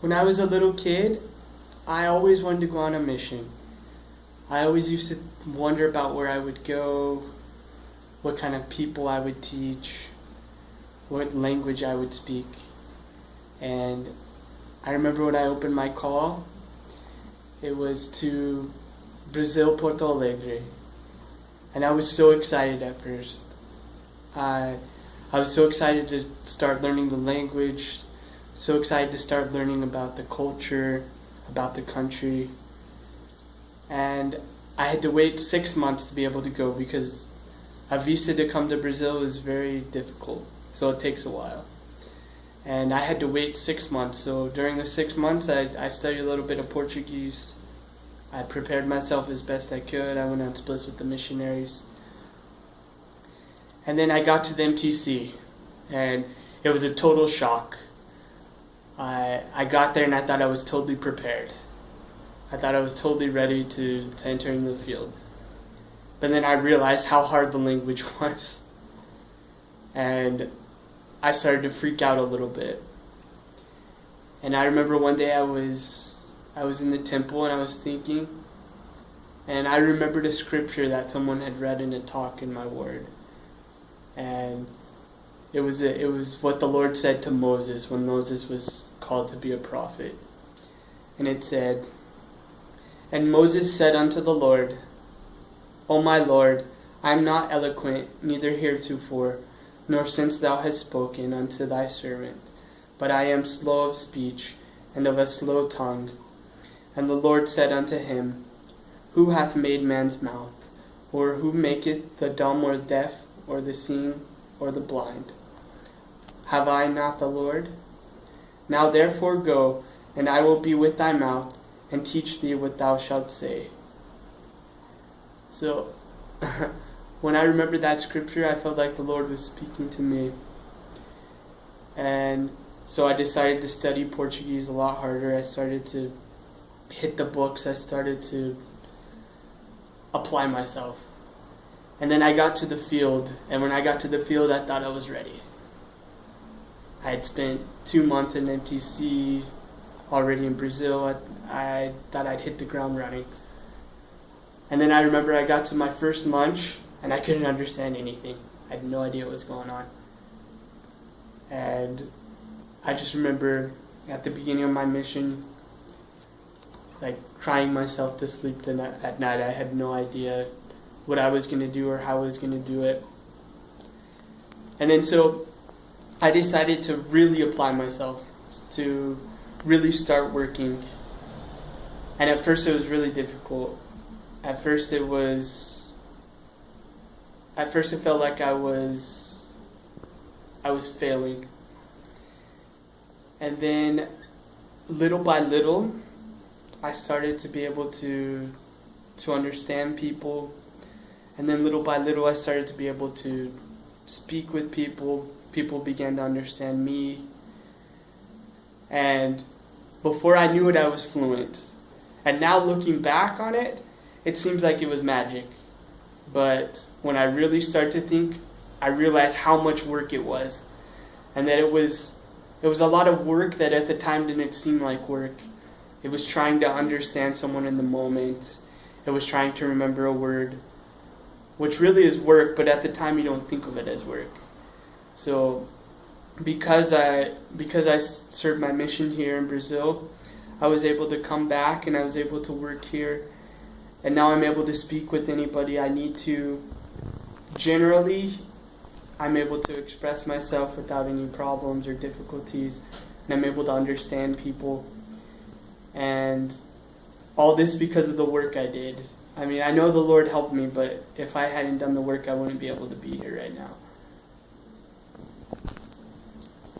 When I was a little kid, I always wanted to go on a mission. I always used to wonder about where I would go, what kind of people I would teach, what language I would speak. And I remember when I opened my call, it was to Brazil, Porto Alegre. And I was so excited at first. I was so excited to start learning the language, so excited to start learning about the culture, about the country. And I had to wait 6 months to be able to go because a visa to come to Brazil is very difficult, so it takes a while. And I had to wait 6 months, so during the 6 months I studied a little bit of Portuguese. I prepared myself as best I could. I went on splits with the missionaries. And then I got to the MTC, and it was a total shock. I got there and I thought I was totally prepared. I thought I was totally ready to enter into the field. But then I realized how hard the language was. And I started to freak out a little bit. And I remember one day I was in the temple and I was thinking, and I remembered a scripture that someone had read in a talk in my ward. And it was what the Lord said to Moses when Moses was called to be a prophet. And it said, "And Moses said unto the Lord, O my Lord, I am not eloquent, neither heretofore, nor since thou hast spoken unto thy servant, but I am slow of speech, and of a slow tongue. And the Lord said unto him, Who hath made man's mouth? Or who maketh the dumb or deaf, or the seeing, or the blind? Have I not the Lord? Now therefore go, and I will be with thy mouth, and teach thee what thou shalt say." So, when I remembered that scripture, I felt like the Lord was speaking to me. And so I decided to study Portuguese a lot harder. I started to hit the books. I started to apply myself. And then I got to the field. And when I got to the field, I thought I was ready. I had spent 2 months in MTC already in Brazil. I thought I'd hit the ground running. And then I remember I got to my first lunch, and I couldn't understand anything. I had no idea what was going on. And I just remember at the beginning of my mission, like crying myself to sleep at night. I had no idea what I was going to do or how I was going to do it. And then so I decided to really apply myself, to really start working. And at first it was really difficult. At first it felt like I was failing. And then little by little, I started to be able to understand people. And then little by little, I started to be able to speak with people. People began to understand me. And before I knew it, I was fluent. And now looking back on it, it seems like it was magic. But when I really start to think, I realized how much work it was. And that it was a lot of work that at the time didn't seem like work. It was trying to understand someone in the moment. It was trying to remember a word, which really is work, but at the time you don't think of it as work. So because I served my mission here in Brazil, I was able to come back and I was able to work here. And now I'm able to speak with anybody I need to. Generally, I'm able to express myself without any problems or difficulties. And I'm able to understand people. And all this because of the work I did. I mean, I know the Lord helped me, but if I hadn't done the work, I wouldn't be able to be here right now.